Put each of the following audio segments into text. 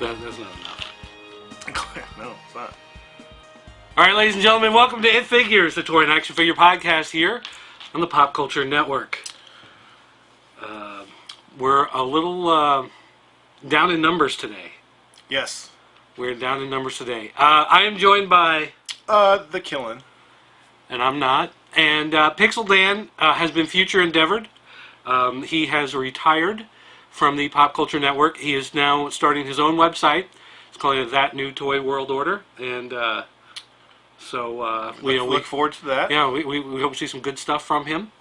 That's not enough. No, it's not. All right, ladies and gentlemen, welcome to It Figures, the toy and action figure podcast here on the Pop Culture Network. We're a little down in numbers today. Yes. We're down in numbers today. I am joined by... the Killen. And I'm not. And Pixel Dan has been future endeavored. He has retired from the Pop Culture Network. He is now starting his own website. It's calling it That New Toy World Order. And we look forward to that. Yeah, we hope to see some good stuff from him.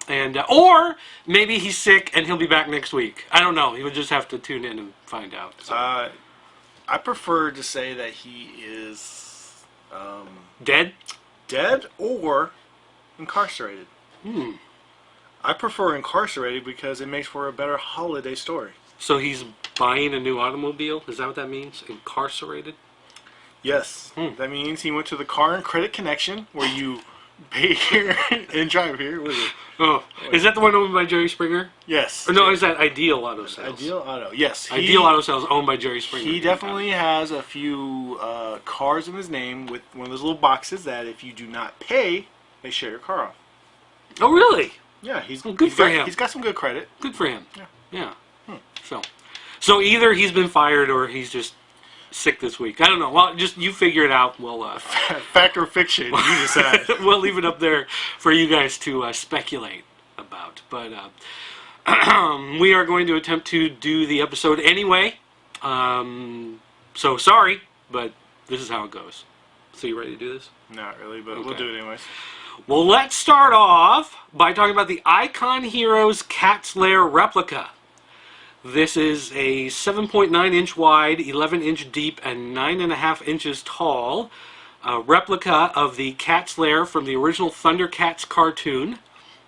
And or maybe he's sick and he'll be back next week. I don't know. He would just have to tune in and find out. So. I prefer to say that he is dead? Dead or incarcerated. I prefer incarcerated because it makes for a better holiday story. So he's buying a new automobile? Is that what that means? Incarcerated? Yes. That means he went to the Car and Credit Connection where you pay here and drive here. Was it? Oh, is that the one owned by Jerry Springer? Yes. Or no, is that Ideal Auto Sales? Ideal Auto, yes. Ideal Auto Sales owned by Jerry Springer. He definitely has a few cars in his name with one of those little boxes that if you do not pay, they share your car off. Oh, really? Yeah, he's good for him. He's got some good credit. Good for him. Yeah. So either he's been fired or he's just sick this week. I don't know. Well, just you figure it out. We'll fact or fiction, you decide. We'll leave it up there for you guys to speculate about. But we are going to attempt to do the episode anyway. So sorry, but this is how it goes. So you ready to do this? Not really, but Okay. We'll do it anyways. Well, let's start off by talking about the Icon Heroes Cat's Lair Replica. This is a 7.9 inch wide, 11 inch deep, and 9.5 inches tall replica of the Cat's Lair from the original ThunderCats cartoon.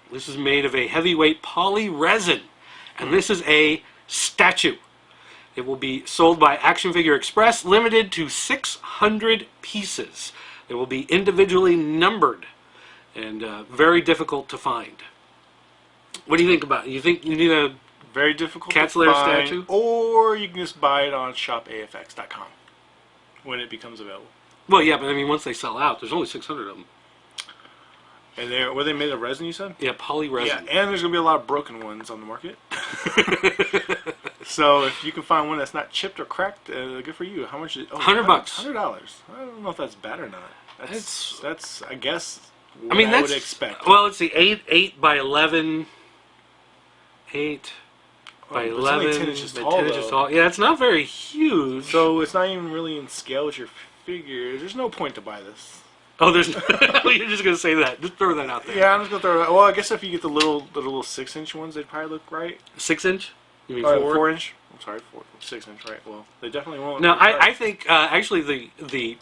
This is made of a heavyweight poly resin, and this is a statue. It will be sold by Action Figure Express, limited to 600 pieces. It will be individually numbered and very difficult to find. What do you think about it? You think you need a very difficult Cat's to Lair find, statue? or you can just buy it on shopafx.com when it becomes available. Well, yeah, but I mean, once they sell out, there's only 600 of them. And were they made of resin, you said? Yeah, poly resin. Yeah, and there's going to be a lot of broken ones on the market. So if you can find one that's not chipped or cracked, good for you. How much is it? Oh, $100. $100. I don't know if that's bad or not. That's I guess, what I would expect. Well, let's see, 8 by 11... 8 by 11, it's only 10 inches by tall, 10 inches though. tall. Yeah, it's not very huge. So it's not even really in scale with your figure. There's no point to buy this. Oh, there's. You're just gonna say that. Just throw that out there. Yeah, I'm just gonna throw it. Well, I guess if you get the little 6-inch ones, they'd probably look right. 6 inch? You mean 4 inch? I'm sorry, 6 inch, right? Well, they definitely won't. No, I think actually the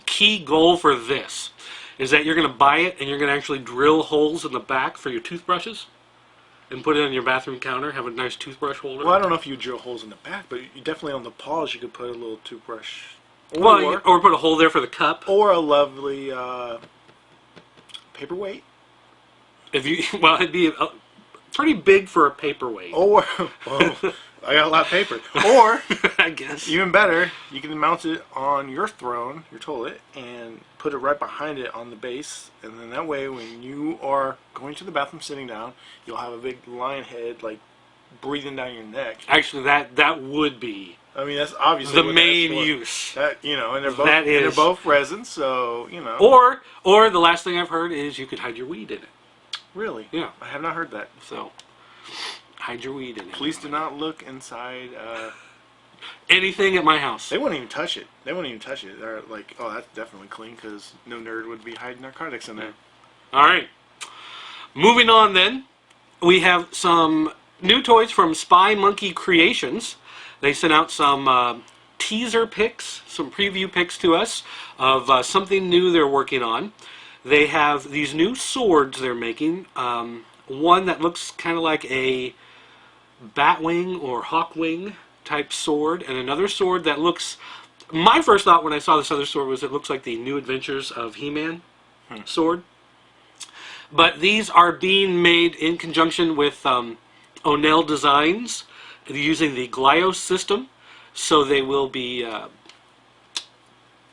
key goal for this is that you're gonna buy it and you're gonna actually drill holes in the back for your toothbrushes. And put it on your bathroom counter. Have a nice toothbrush holder. Well, I don't know if you drill holes in the back, but you definitely on the paws you could put a little toothbrush. Or put a hole there for the cup. Or a lovely paperweight. If you it'd be pretty big for a paperweight. Or I got a lot of paper. Or I guess even better, you can mount it on your throne, your toilet, and put it right behind it on the base, and then that way when you are going to the bathroom sitting down, you'll have a big lion head like breathing down your neck. Actually, that would be. I mean, that's obviously the main use. That and they're both resin, so Or the last thing I've heard is you could hide your weed in it. Really? Yeah, I have not heard that. So hide your weed in it. Please do not look inside. Anything at my house. They wouldn't even touch it. They're like, oh, that's definitely clean because no nerd would be hiding narcotics in there. All right. Moving on then, we have some new toys from Spy Monkey Creations. They sent out some teaser pics, some preview pics to us of something new they're working on. They have these new swords they're making. One that looks kind of like a Batwing or Hawkwing type sword, and another sword that looks... My first thought when I saw this other sword was it looks like the New Adventures of He-Man sword. But these are being made in conjunction with O'Neill Designs using the Glyos system. so they will be,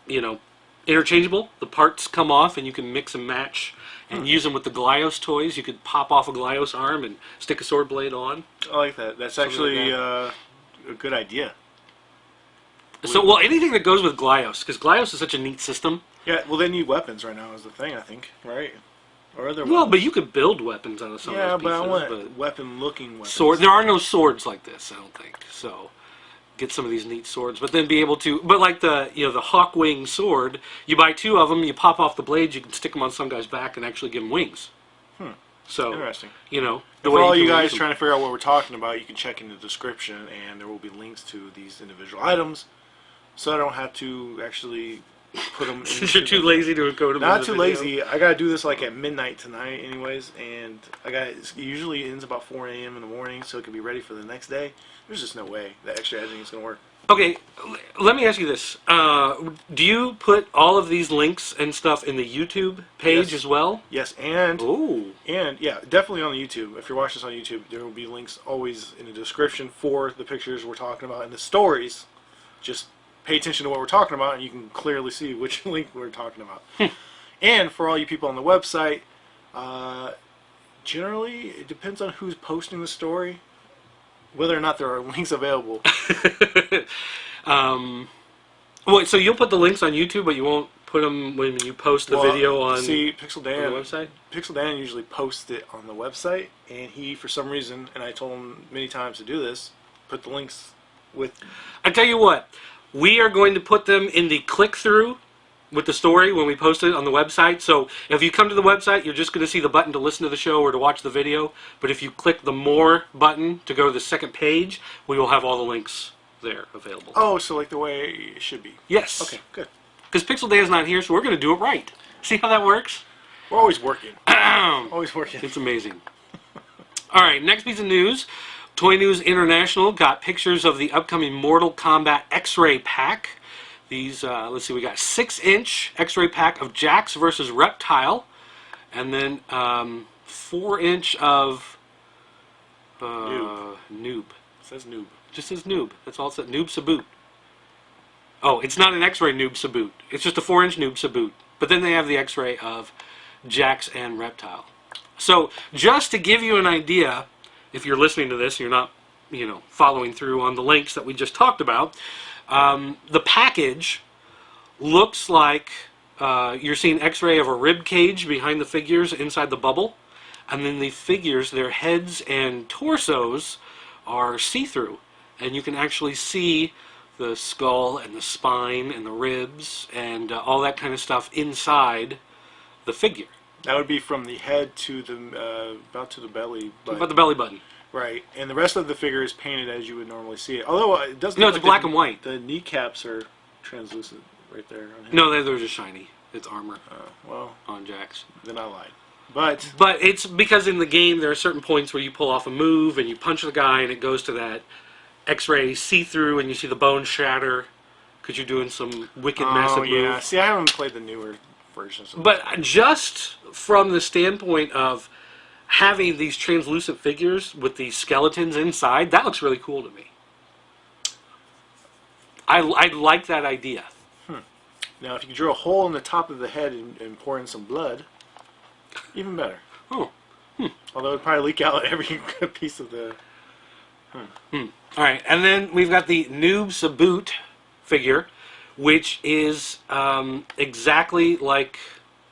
you know, interchangeable. The parts come off, and you can mix and match and use them with the Glyos toys. You could pop off a Glyos arm and stick a sword blade on. I like that. That's actually a good idea. So, well, anything that goes with Glyos, because Glyos is such a neat system. Yeah, well, they need weapons right now is the thing, I think, right? Or other Well, but you could build weapons out of some of those pieces. Yeah, but I want weapon-looking weapons. Sword. There are no swords like this, I don't think. So, get some of these neat swords, but then be able to. But like the the Hawkwing sword, you buy 2 of them, you pop off the blades, you can stick them on some guy's back and actually give them wings. So interesting. For all you guys trying to figure out what we're talking about, you can check in the description, and there will be links to these individual items, so I don't have to actually put them. Since you're too lazy to go to. Not too lazy. I gotta do this like at midnight tonight, anyways, and it usually ends about 4 a.m. in the morning, so it can be ready for the next day. There's just no way that extra editing is gonna work. Okay, let me ask you this: do you put all of these links and stuff in the YouTube page as well? Yes, and yeah, definitely on the YouTube. If you're watching this on YouTube, there will be links always in the description for the pictures we're talking about and the stories. Just pay attention to what we're talking about, and you can clearly see which link we're talking about. And for all you people on the website, generally it depends on who's posting the story, whether or not there are links available. Well, so you'll put the links on YouTube, but you won't put them when you post the video on Pixel Dan, on the website? Pixel Dan usually posts it on the website, and he, for some reason, and I told him many times to do this, put the links with... I tell you what, we are going to put them in the click-through with the story when we post it on the website. So if you come to the website, you're just going to see the button to listen to the show or to watch the video. But if you click the More button to go to the second page, we will have all the links there available. Oh, so like the way it should be. Yes. Okay, good. Because Pixel Day is not here, so we're going to do it right. See how that works? We're always working. Always working. It's amazing. All right, next piece of news. Toy News International got pictures of the upcoming Mortal Kombat X-Ray pack. These, let's see, we got 6-inch X-Ray pack of Jax versus Reptile, and then 4-inch of Noob. It says Noob. Just says Noob. That's all it says. Noob Saboot. Oh, it's not an X-Ray Noob Saboot. It's just a 4-inch Noob Saboot. But then they have the X-Ray of Jax and Reptile. So just to give you an idea, if you're listening to this, you're not, following through on the links that we just talked about. The package looks like you're seeing X-ray of a rib cage behind the figures inside the bubble, and then the figures, their heads and torsos are see-through, and you can actually see the skull and the spine and the ribs and all that kind of stuff inside the figure. That would be from the head to the about to the belly button. About the belly button. Right, and the rest of the figure is painted as you would normally see it. Although it doesn't. No, it's black and white. The kneecaps are translucent right there. On him. No, they're just shiny. It's armor. Well, on Jax. Then I lied. But it's because in the game there are certain points where you pull off a move and you punch the guy and it goes to that X-ray see-through and you see the bones shatter because you're doing some wicked massive move. Yeah. See, I haven't played the newer versions. But just from the standpoint of having these translucent figures with these skeletons inside, that looks really cool to me. I like that idea. Now, if you can drill a hole in the top of the head and pour in some blood, even better. Oh. Although it would probably leak out every piece of the... All right, and then we've got the Noob Saboot figure, which is exactly like...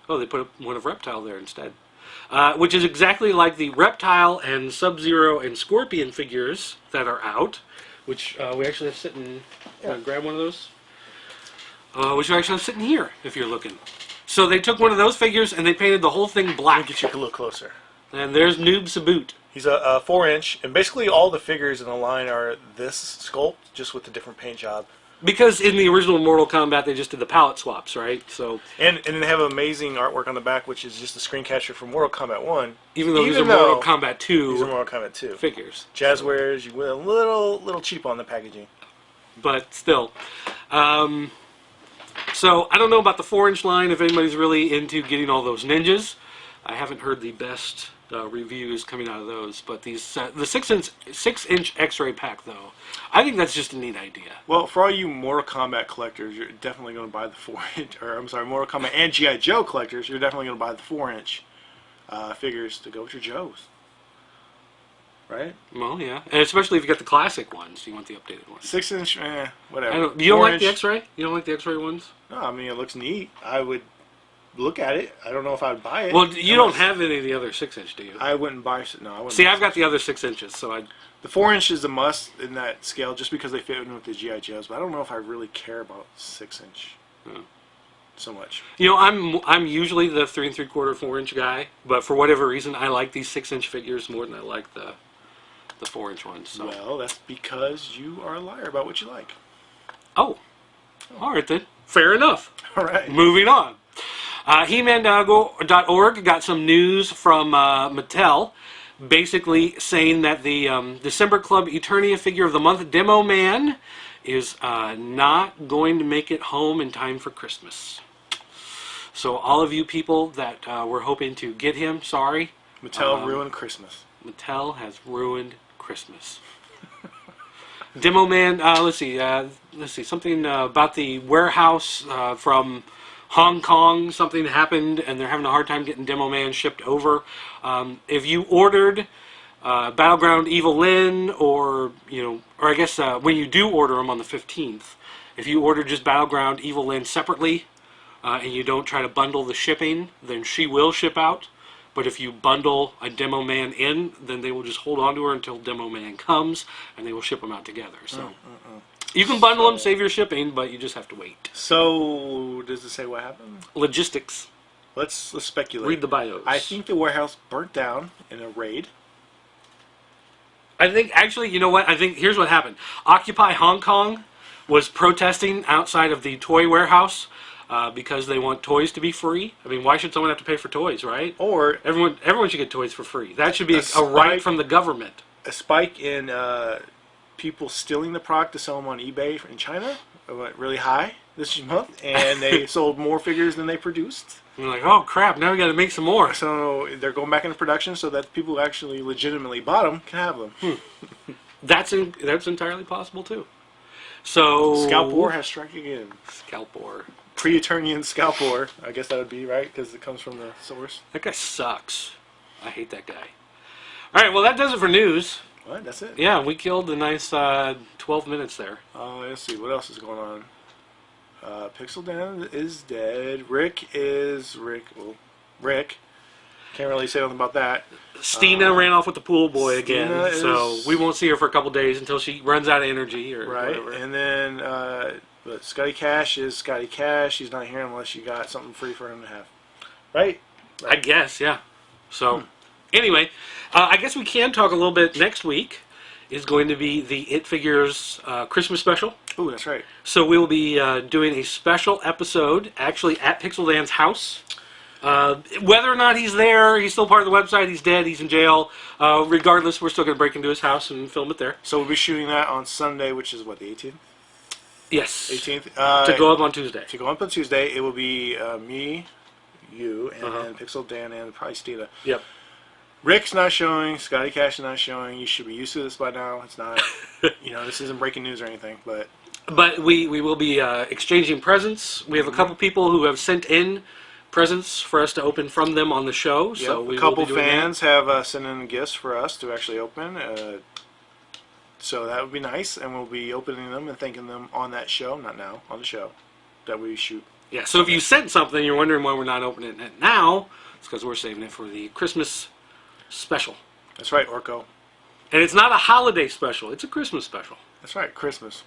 Oh, they put one of Reptile there instead. Which is exactly like the Reptile and Sub-Zero and Scorpion figures that are out, which we actually have sitting... grab one of those? Which are actually sitting here, if you're looking. So they took one of those figures and they painted the whole thing black. Let me get you a little closer. And there's Noob Saboot. He's a 4-inch, and basically all the figures in the line are this sculpt, just with a different paint job. Because in the original Mortal Kombat, they just did the palette swaps, right? So and they have amazing artwork on the back, which is just a screen capture from Mortal Kombat 1. Even though these are Mortal Kombat 2 these are Mortal Kombat 2 figures. Jazwares, you went a little cheap on the packaging. But still. So I don't know about the 4-inch line, if anybody's really into getting all those ninjas. I haven't heard the best reviews coming out of those. But these the 6-inch X-ray pack, though, I think that's just a neat idea. Well, for all you Mortal Kombat collectors, you're definitely going to buy the 4-inch, or I'm sorry, Mortal Kombat and G.I. Joe collectors, you're definitely going to buy the 4-inch figures to go with your Joes. Right? Well, yeah, and especially if you got the classic ones, you want the updated ones. 6-inch, whatever. You don't like the X-ray? You don't like the X-ray ones? No, I mean, it looks neat. I would look at it. I don't know if I would buy it. Well, you don't have any of the other 6-inch, do you? I wouldn't buy. No, I wouldn't. See, I've got the other 6 inches, so I. The 4-inch is a must in that scale, just because they fit in with the GI Joes. But I don't know if I really care about 6-inch so much. You know, I'm usually the 3 3/4, 4-inch guy, but for whatever reason, I like these 6-inch figures more than I like the 4-inch ones. So. Well, that's because you are a liar about what you like. Oh, all right then. Fair enough. All right. Moving on. He-Man.org got some news from Mattel, basically saying that the December Club Eternia figure of the month, Demo-Man, is not going to make it home in time for Christmas. So all of you people that were hoping to get him, sorry. Mattel ruined Christmas. Mattel has ruined Christmas. Demo-Man, let's see, something about the warehouse from Hong Kong, something happened and they're having a hard time getting Demo-Man shipped over. If you ordered Battleground Evil Lyn, or I guess when you do order them on the 15th, if you order just Battleground Evil Lyn separately and you don't try to bundle the shipping, then she will ship out. But if you bundle a Demo-Man in, then they will just hold on to her until Demo-Man comes, and they will ship them out together. So you can bundle them, save your shipping, but you just have to wait. So does it say what happened? Logistics. Let's speculate. Read the bios. I think the warehouse burnt down in a raid. I think, actually, you know what? I think here's what happened. Occupy Hong Kong was protesting outside of the toy warehouse because they want toys to be free. I mean, why should someone have to pay for toys, right? Or everyone should get toys for free. That should be a right from the government. A spike in people stealing the product to sell them on eBay in China went really high this month, and they sold more figures than they produced. You're like, oh crap! Now we got to make some more. So they're going back into production so that people who actually legitimately bought them can have them. That's entirely possible too. So Scalp War has struck again. Scalp War. Pre-Eternian Scalp War. I guess that would be right because it comes from the source. That guy sucks. I hate that guy. All right, well that does it for news. What? That's it? Yeah, we killed a nice 12 minutes there. Let's see. What else is going on? Pixel Dan is dead. Rick. Can't really say anything about that. Stina ran off with the pool boy again, so we won't see her for a couple days until she runs out of energy or whatever. And then Scotty Cash is Scotty Cash. He's not here unless you got something free for him to have. Right? I guess, yeah. So, anyway, I guess we can talk a little bit next week. Is going to be the It Figures Christmas special. Ooh, that's right. So we will be doing a special episode, actually at Pixel Dan's house. Whether or not he's there, he's still part of the website, he's dead, he's in jail. Regardless, we're still going to break into his house and film it there. So we'll be shooting that on Sunday, which is what, the 18th? Yes. 18th. To go up on Tuesday. To go up on Tuesday, it will be me, you, and Pixel Dan, and probably Stina. Yep. Rick's not showing. Scotty Cash is not showing. You should be used to this by now. It's not, this isn't breaking news or anything, but... But we will be exchanging presents. We have a couple people who have sent in presents for us to open from them on the show. Yep. So we a couple will be doing fans have sent in gifts for us to actually open. So that would be nice, and we'll be opening them and thanking them on that show, not now, on the show that we shoot. Yeah, so if you sent something, you're wondering why we're not opening it now, it's because we're saving it for the Christmas special. That's right, Orko. And it's not a holiday special, it's a Christmas special. That's right, Christmas.